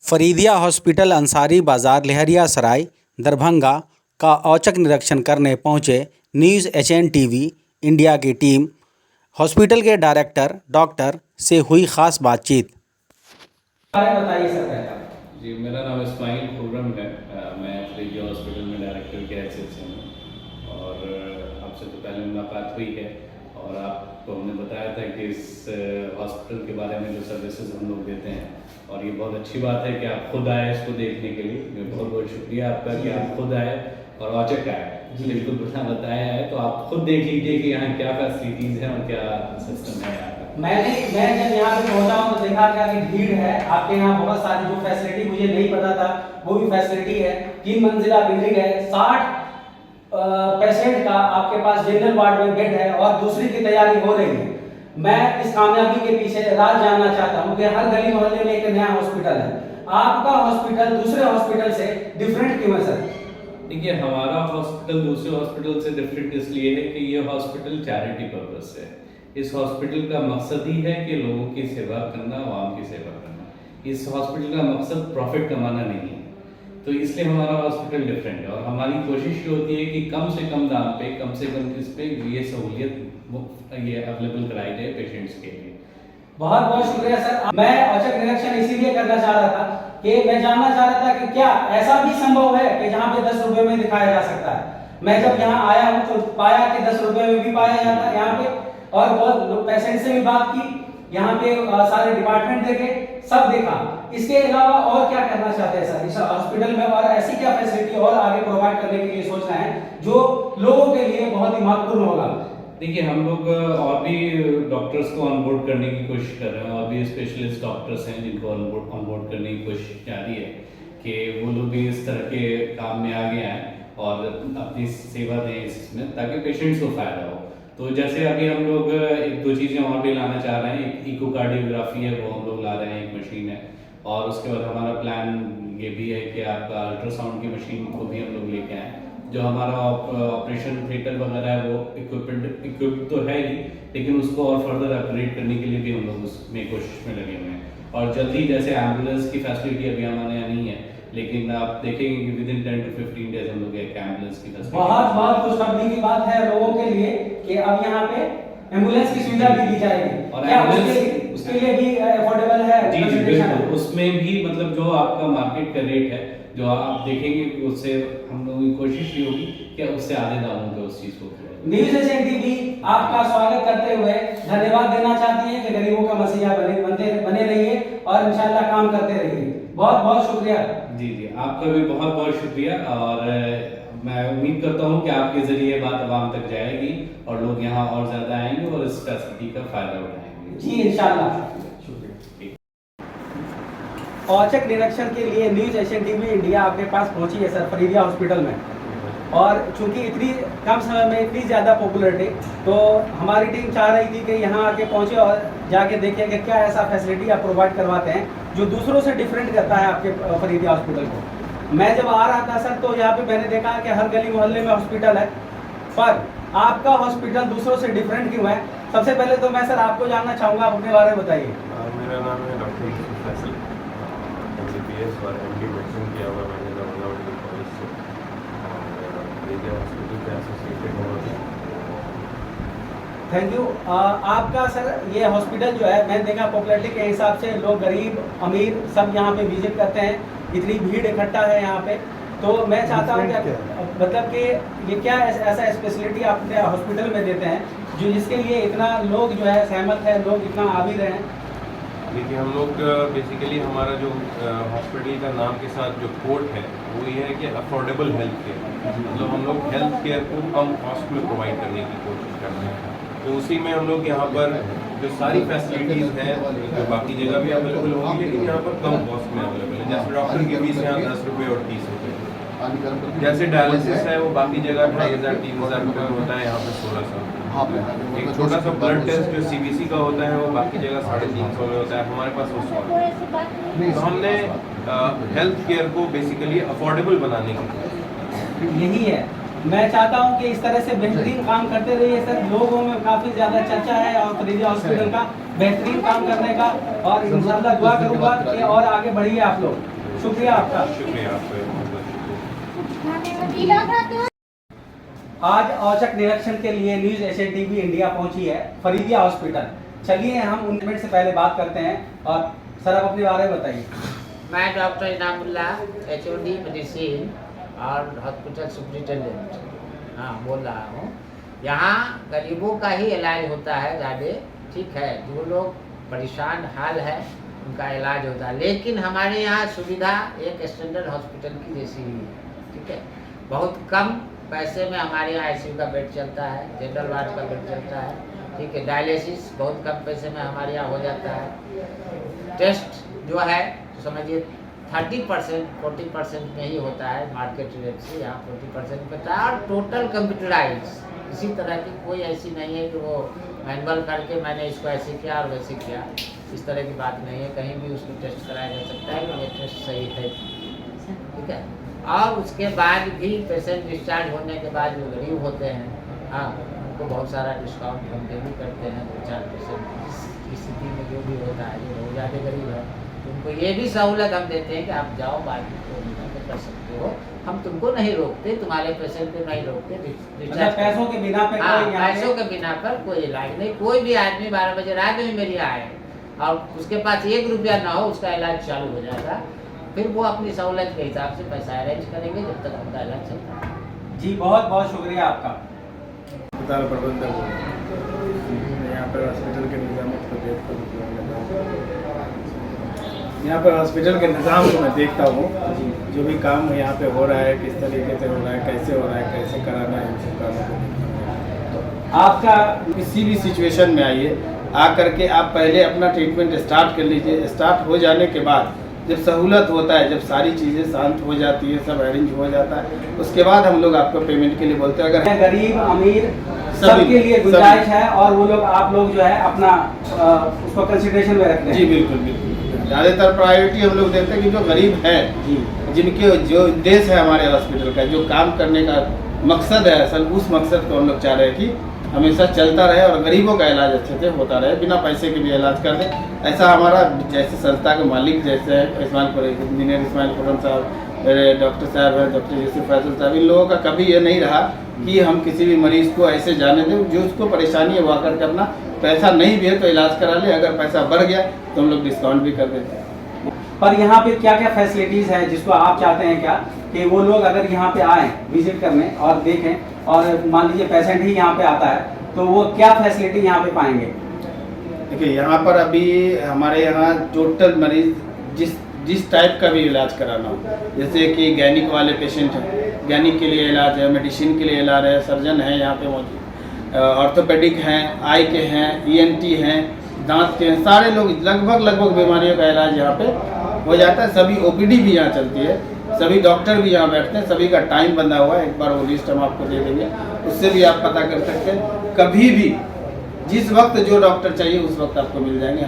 Faridia hospital Ansari बाजार लहरिया सराय दरभंगा का औचक निरीक्षण करने पहुंचे न्यूज़ एचएन टीवी इंडिया की टीम। हॉस्पिटल के डायरेक्टर डॉक्टर से हुई खास बातचीत। बताइए सर। जी, मेरा नाम इस्माइल खुर्रम है। मैं फरीदिया हॉस्पिटल में डायरेक्टर के हैसियत से हूँ और आपसे तो पहले मुलाकात हुई है और आपको हमने बताया था कि इस हॉस्पिटल के बारे में जो सर्विसेज हम लोग देते हैं और ये बहुत अच्छी बात है कि आप खुद आए इसको देखने के लिए। बहुत बहुत शुक्रिया आपका कि आप खुद आए और औचक आए, बिल्कुल बिना बताया है। तो आप खुद देख लीजिए कि यहाँ क्या फैसिलिटीज़ हैं और क्या सिस्टम है यहाँ का। मैं जब यहाँ पे पहुँचा हूँ तो देखा क्या कि भीड़ है। आपके यहाँ बहुत सारी जो फैसिलिटी मुझे नहीं पता था वो भी फैसिलिटी है। 3 मंजिला बिल्डिंग है, 60 पेशेंट का आपके पास जनरल वार्ड में बेड है और दूसरी की तैयारी हो रही है। मैं इस कामयाबी के पीछे राज जानना चाहता हूँ कि हर गली मोहल्ले में एक नया हॉस्पिटल है। आपका हॉस्पिटल दूसरे हॉस्पिटल से डिफरेंट क्यों है सर? देखिए, हमारा हॉस्पिटल दूसरे हॉस्पिटल से डिफरेंट इसलिए है कि ये हॉस्पिटल चैरिटी पर्पज से है। इस हॉस्पिटल का मकसद ही है कि लोगों की सेवा करना, आवाम की सेवा करना। इस हॉस्पिटल का मकसद प्रॉफिट कमाना नहीं है, तो इसलिए हमारा हॉस्पिटल डिफरेंट है। और हमारी कोशिश ये होती है कि कम से कम दाम पे, कम से कम किस पे ये सहूलियत ये अवेलेबल कराई जाए पेशेंट्स के लिए। बहुत बहुत शुक्रिया सर। मैं औचक निरीक्षण इसीलिए करना चाह रहा था कि मैं जानना चाह रहा था कि क्या ऐसा भी संभव है कि जहाँ पे 10 रुपए में दिखाया जा सकता है। मैं जब यहाँ आया हूँ तो पाया कि 10 रुपए में भी पाया जाता है यहाँ पे, और बहुत लोग पेशेंट से भी बात की, यहाँ पे सारे डिपार्टमेंट देखे, सब देखा। इसके अलावा और क्या करना चाहते हैं सर इस हॉस्पिटल में, और ऐसी क्या फैसिलिटी और आगे प्रोवाइड करने के लिए सोच रहे हैं जो लोगों के लिए बहुत ही महत्वपूर्ण होगा? देखिए, हम लोग और भी डॉक्टर्स को ऑनबोर्ड करने की कोशिश कर रहे हैं और भी स्पेशलिस्ट डॉक्टर्स हैं जिनको ऑनबोर्ड करने की कोशिश जारी है कि वो लोग भी इस तरह के काम में आगे आएँ और अपनी सेवा दें इसमें, ताकि पेशेंट्स को फ़ायदा हो। तो जैसे अभी हम लोग 1-2 चीज़ें और भी लाना चाह रहे हैं। एक इकोकार्डियोग्राफी है, वो हम लोग ला रहे हैं, एक मशीन है। और उसके बाद हमारा प्लान ये भी है कि आपका अल्ट्रासाउंड की मशीन को भी हम लोग लेके आएँ। जो हमारा ऑपरेशन थिएटर वगैरह है वो इक्विप्ड तो है ही, लेकिन उसको और फर्दर अपग्रेड करने के लिए भी हम लोग उसमें कोशिश में लगे हुए हैं। और जल्दी, जैसे एम्बुलेंस की फैसिलिटी अभी हमारे यहाँ नहीं है, लेकिन आप देखेंगे कि विद इन 10 to 15 डेज हम लोग एक एम्बुलेंस की फैसिलिटी। बहुत खुशखबरी की बात है लोगों के लिए कि अब यहाँ पे एम्बुलेंस की सुविधा भी दी जाएगी। और क्या एम्बुलेंस उसके लिए भी अफोर्डेबल है? जी बिल्कुल। उसमें भी मतलब जो आपका मार्केट का रेट है, जो आप देखेंगे कि उससे हम लोगों की कोशिश ये होगी कि उससे आधे दामों पे उस चीज को। न्यूज़ एचएन टीवी आपका स्वागत करते हुए धन्यवाद देना चाहती है कि गरीबों का मसीहा बने रहिए और इंशाल्लाह काम करते रहिए। बहुत बहुत शुक्रिया। जी, आपका भी बहुत बहुत शुक्रिया। और मैं उम्मीद करता हूँ कि आपके जरिए बात आवाम तक जाएगी और लोग यहाँ और ज्यादा आएंगे और इस फैसिलिटी का फायदा उठाएंगे। जी इंशाल्लाह। औचक निरीक्षण के लिए न्यूज़ एचएन टीवी इंडिया आपके पास पहुंची है सर फरीदिया हॉस्पिटल में, और चूंकि इतनी कम समय में इतनी ज़्यादा पॉपुलरिटी, तो हमारी टीम चाह रही थी कि यहाँ आके पहुँचे और जाके देखें कि क्या ऐसा फैसिलिटी आप प्रोवाइड करवाते हैं जो दूसरों से डिफरेंट करता है आपके फरीदिया हॉस्पिटल को। मैं जब आ रहा था सर तो यहाँ पे मैंने देखा कि हर गली मोहल्ले में हॉस्पिटल है, पर आपका हॉस्पिटल दूसरों से डिफरेंट क्यों है? सबसे पहले तो मैं सर आपको जानना चाहूँगा, आप अपने बारे में बताइए। मेरा नाम है डॉक्टर फैसल, MBBS और MD मेडिसिन किया हुआ मैंने दरभंगा मेडिकल कॉलेज से, और फरीदिया हॉस्पिटल के एसोसिएटेड हूँ। Thank you. आपका सर ये हॉस्पिटल जो है, मैंने देखा पॉपुलरिटी के हिसाब से लोग गरीब अमीर सब यहाँ पे विजिट करते हैं, इतनी भीड़ इकट्ठा है यहाँ पे। तो मैं चाहता हूँ कि मतलब कि ये क्या ऐसा स्पेशलिटी आप अपने हॉस्पिटल में देते हैं जो जिसके लिए इतना लोग जो है सहमत है, लोग इतना आ भी रहे हैं? देखिए, हम लोग बेसिकली हमारा जो हॉस्पिटल का नाम के साथ जो कोड है वो ये है कि अफोर्डेबल हेल्थ केयर, मतलब हम लोग हेल्थ केयर को कम कॉस्ट में प्रोवाइड करने की कोशिश कर रहे हैं। तो उसी में हम लोग यहाँ पर जो सारी फैसिलिटीज़ हैं जो बाकी जगह भी अवेलेबल होंगी, लेकिन यहाँ पर कम कॉस्ट में अवेलेबल है। जैसे डॉक्टर की फीस यहाँ 10 रुपये और 30 रुपये, जैसे डायलिसिस है वो बाकी जगह 2,500-3,000 रुपये होता है, यहाँ पर 1600। एक छोटा सा ब्लड टेस्ट जो CBC का होता है वो बाकी जगह 350 में होता है, हमारे पास वो 100। तो हमने हेल्थ केयर को बेसिकली अफोर्डेबल बनाने की यही है। मैं चाहता हूं कि इस तरह से बेहतरीन काम करते रहिए सर। लोगों में काफ़ी ज़्यादा चर्चा है और फरीदिया हॉस्पिटल का बेहतरीन काम करने का, और इंशाल्लाह दुआ करूंगा कि और आगे बढ़िए आप लोग। शुक्रिया आपका। शुक्रिया आपका, बहुत शुक्रिया। आज औचक निरीक्षण के लिए न्यूज एशियन टीवी इंडिया पहुंची है फरीदिया हॉस्पिटल। चलिए हम उन मिनट से पहले बात करते हैं और सर आप अपने बारे में बताइए। मैं डॉक्टर इनामुल्ला HOD मेडिसिन और हॉस्पिटल सुप्रिटेंडेंट बोल रहा हूँ। यहाँ गरीबों का ही इलाज होता है ज़्यादा, ठीक है। जो लोग परेशान हाल है उनका इलाज होता है, लेकिन हमारे यहाँ सुविधा एक स्टैंडर्ड हॉस्पिटल की जैसी ही है, ठीक है। बहुत कम पैसे में हमारे यहाँ ICU का बेड चलता है, जनरल वार्ड का बेड चलता है, ठीक है। डायलिसिस बहुत कम पैसे में हमारे यहाँ हो जाता है। टेस्ट जो है तो समझिए 30% 40% में ही होता है मार्केट रेट से, यहाँ 40% होता है। और टोटल कंप्यूटराइज, किसी तरह की कोई ऐसी नहीं है कि वो मैनुअल करके मैंने इसको ऐसे किया और वैसे किया, इस तरह की बात नहीं है। कहीं भी उसको टेस्ट कराया जा सकता है कि ये टेस्ट सही है, ठीक है। और उसके बाद भी पेशेंट डिस्चार्ज होने के बाद जो गरीब होते हैं, उनको बहुत सारा डिस्काउंट हम भी करते हैं। 2-4% की स्थिति में जो भी होता है, जो बहुत ज़्यादा गरीब है उनको ये भी सहूलत हम देते हैं कि आप जाओ बाकी तो कर सकते हो, हम तुमको नहीं रोकते, तुम्हारे पेशेंट को नहीं रोकते। मतलब पैसों के बिना पे कोई यहाँ पैसों के बिना पर कोई इलाज नहीं। कोई भी आदमी 12 बजे रात में मेरी आए और उसके पास 1 रुपया ना हो, उसका इलाज चालू हो जाएगा। फिर वो अपनी सहूलत के हिसाब से पैसा अरेंज करेंगे जब तक उनका इलाज चलता है। जी बहुत बहुत शुक्रिया आपका। अस्पताल प्रबंधक यहाँ पर हॉस्पिटल के निज़ाम को देखता हूँ, यहाँ पर हॉस्पिटल के निज़ाम को मैं देखता हूँ, जो भी काम यहाँ पे हो रहा है किस तरीके से हो रहा है, कैसे हो रहा है, कैसे कराना है, इन सब कामों को देखता हूँ। आपका किसी भी सिचुएशन में आइए, आ करके आप पहले अपना ट्रीटमेंट स्टार्ट कर लीजिए। स्टार्ट हो जाने के बाद जब सहूलत होता है, जब सारी चीज़ें शांत हो जाती है, सब अरेंज हो जाता है, उसके बाद हम लोग आपको पेमेंट के लिए बोलते हैं। अगर गरीब अमीर सबके लिए गुंजाइश है और वो लोग आप लोग जो है अपना उसको कंसिडरेशन में रखते हैं। जी बिल्कुल बिल्कुल, ज़्यादातर प्रायोरिटी हम लोग देते हैं कि जो गरीब है, जिनके जो उद्देश्य है हमारे हॉस्पिटल का, जो काम करने का मकसद है असल, उस मकसद को हम लोग चाह रहे हैं कि हमेशा चलता रहे और गरीबों का इलाज अच्छे से होता रहे, बिना पैसे के भी इलाज कर दें। ऐसा हमारा जैसे संस्था के मालिक जैसे इंजीनियर इस्माइल खुर्रम साहब, डॉक्टर साहब हैं, डॉक्टर यूसुफ फैसल साहब, इन लोगों का कभी ये नहीं रहा कि हम किसी भी मरीज़ को ऐसे जाने दें। जो उसको परेशानी है वो आकर के अपना, पैसा नहीं भी है तो इलाज करा ले, अगर पैसा बढ़ गया तो हम लोग डिस्काउंट भी कर देते हैं। पर यहाँ पे क्या क्या फैसिलिटीज़ है जिसको आप चाहते हैं क्या कि वो लोग अगर यहाँ पे आए विजिट करने और देखें, और मान लीजिए पेशेंट ही यहाँ पे आता है तो वो क्या फैसिलिटी यहाँ पे पाएंगे? देखिए यहाँ पर अभी हमारे यहाँ टोटल मरीज जिस टाइप का भी इलाज कराना हो, जैसे कि गैनिक वाले पेशेंट हैं, गैनिक के लिए इलाज है, मेडिसिन के लिए इलाज है, सर्जन है यहाँ पे मौजूद, ऑर्थोपेडिक हैं, आई के हैं, ENT हैं, दांत के हैं, सारे लोग लगभग बीमारियों का इलाज यहाँ पे हो जाता है। सभी OPD भी यहाँ चलती है, सभी डॉक्टर भी यहाँ बैठते हैं, सभी का टाइम बंधा हुआ है। एक बार वो लिस्ट हम आपको दे देंगे, उससे भी आप पता कर सकते हैं। कभी भी जिस वक्त जो डॉक्टर चाहिए उस वक्त आपको मिल जाएंगे।